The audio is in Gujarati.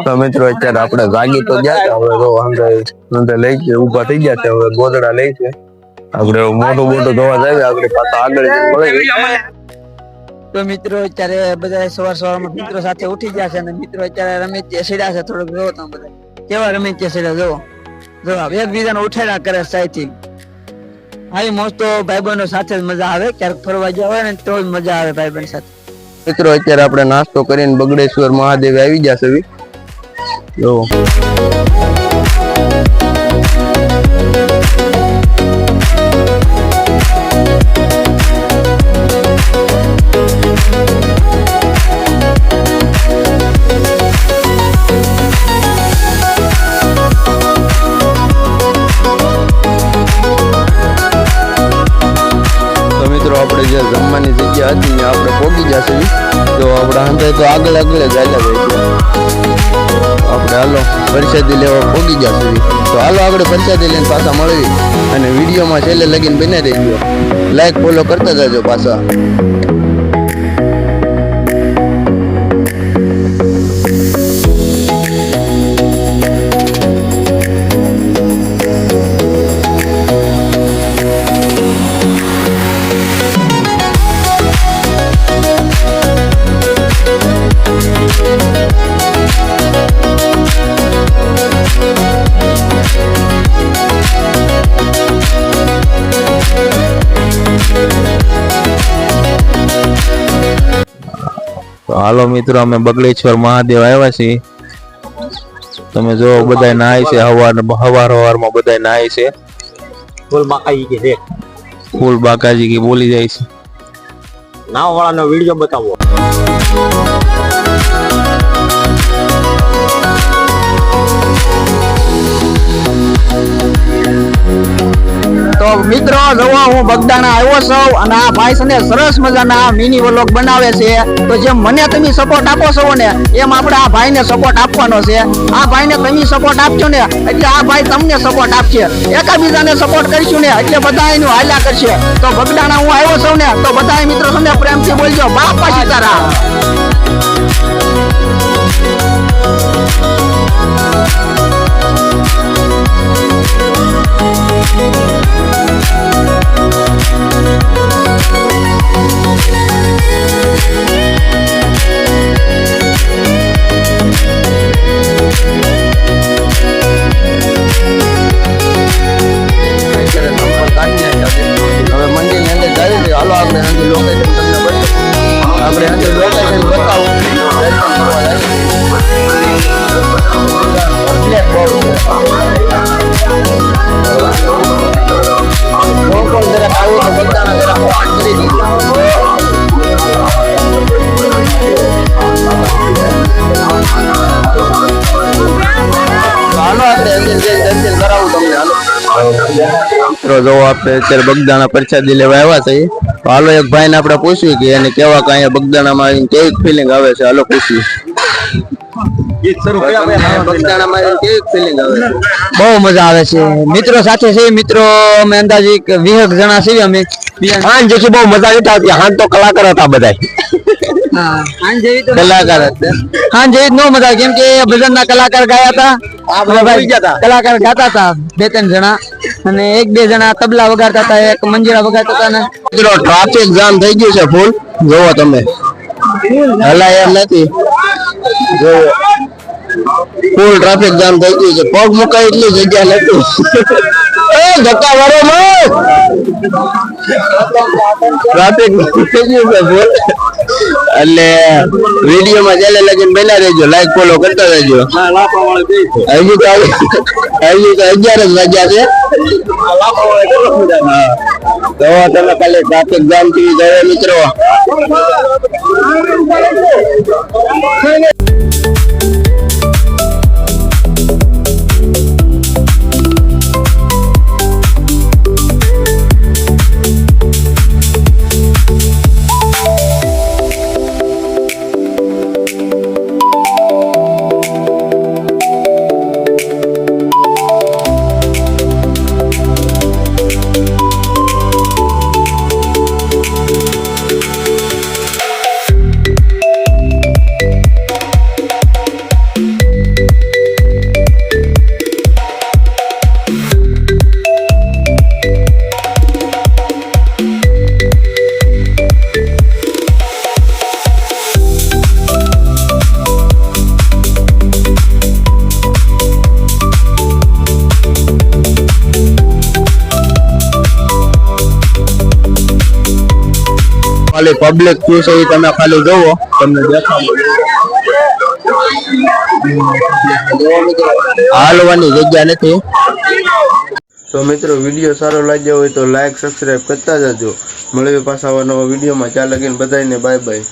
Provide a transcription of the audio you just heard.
તો મિત્રો અત્યારે આપણે જાગી તો ગયા હતા, હવે તો અંદર લઈ છે ઉભા થઈ ગયા છે, હવે ગોદડા લઈ છે આપણે મોટું ધોવા જાય આપણે પાછા આગળ પડે. તો મિત્રો અત્યારે બધા સવારમાં મિત્રો સાથે ઉઠી ગયા છે અને મિત્રો અત્યારે રમેશ ચેસડ્યા છે. થોડુંક જોવો તમે બધા કેવા રમેશ ચેસડ્યા જોવો એકબીજાને ઉઠાડ્યા કરે સાઈથી. આવી મોસ્ટ તો ભાઈબંધો સાથે જ મજા આવે, ક્યારેક ફરવા ગયા હોય ને તો જ મજા આવે ભાઈબંધ સાથે. મિત્રો અત્યારે આપણે નાસ્તો કરીને બગડેશ્વર મહાદેવ આવી ગયા છે. જો આપણે જે જમવાની જગ્યા હતી ત્યાં આપણે પહોંચી જશે. તો આપણે અંદર તો આગળ જ ચાલ્યા જાય છે. આપણે હાલો પ્રસાદી લેવા પહોંચી જશે. તો હાલો આપણે પ્રસાદી લઈને પાછા મળવી અને વિડીયોમાં છેલ્લે લગીને બને રહેજો. લાઈક ફોલો કરતા જજો પાછા. હાલો મિત્રો અમે બગડેશ્વર મહાદેવ આવ્યા છીએ. તમે જો બધા નાય છે, હવારમાં બધા નાય છે. ફૂલ બાકાજી કી બોલી જાય છે. નાવ વાળાનો વિડીયો બતાવો. તો મિત્રો જોવો હું બગદાણા આવ્યો છું અને આ ભાઈ છે સરસ મજાના મિની વ્લોગ બનાવે છે. તો જેમ મને તમે સપોર્ટ આપો છો ને એમ આપણે આ ભાઈને સપોર્ટ આપવાનો છે. આ ભાઈને તમે સપોર્ટ આપજો ને એટલે આ ભાઈ તમને સપોર્ટ આપશે. એકાબીજાને સપોર્ટ કરીશું ને એટલે બધા એનું હાલ્યા કરશે. તો બગદાણા હું આવ્યો છું ને તો બધા મિત્રો તમને પ્રેમથી બોલજો બાપા સીતારામ. મિત્રો જો આપણે અત્યારે બગદાણા પ્રસાદી લેવા આવ્યા છે. તો હાલો એક ભાઈ ને આપણે પૂછ્યું કે એને કેવા કે અહીંયા બગદાણામાં આવીને કેવી ફિલિંગ આવે છે. હાલો પૂછ્યું. બહુ મજા આવે છે મિત્રો સાથે છે. મિત્રો અમે અંદાજે 20 જણા છીએ. અમે હાન જેથી બહુ મજા આવી. હાન તો કલાકાર હતા બધા. હાન જેવી નો મજા કેમ કે ભજન ના કલાકાર ગાયા હતા, કલાકાર ગાતા હતા 2-3 જણા અને 1-2 જણા તબલા વગાડતા હતા, એક મંજીરા વગાડતા હતા. ને મિત્રો ટ્રાફિક જામ થઈ ગયું છે ફૂલ. જોવો તમે હલાય એમ નથી. જોવો ફૂલ ટ્રાફિક જામ થઈ ગયું છે. પગ મુકાય એટલી જગ્યા નથી. ધક્કા વાળો ટ્રાફિક થઈ ગયું છે ફૂલ. એટલે વિડીયોમાં ચાલે લગીને બના રહેજો, લાઈક ફોલો કરતા રહેજો. હજી તો 11 જ વાગ્યા છે. તો તમે ખાલી ટ્રાફિક જામ થી જાય મિત્રો. ખાલી પબ્લિક શું છે એ તમે ખાલી જોવો, તમને દેખાડો. હાલવાની જગ્યા નથી. તો મિત્રો વિડીયો સારો લાગ્યો હોય તો લાઈક સબસ્ક્રાઇબ કરતા જજો. મળીએ પાછા આવા નવા વિડીયોમાં. ત્યાં લગીને બધાને બાય બાય.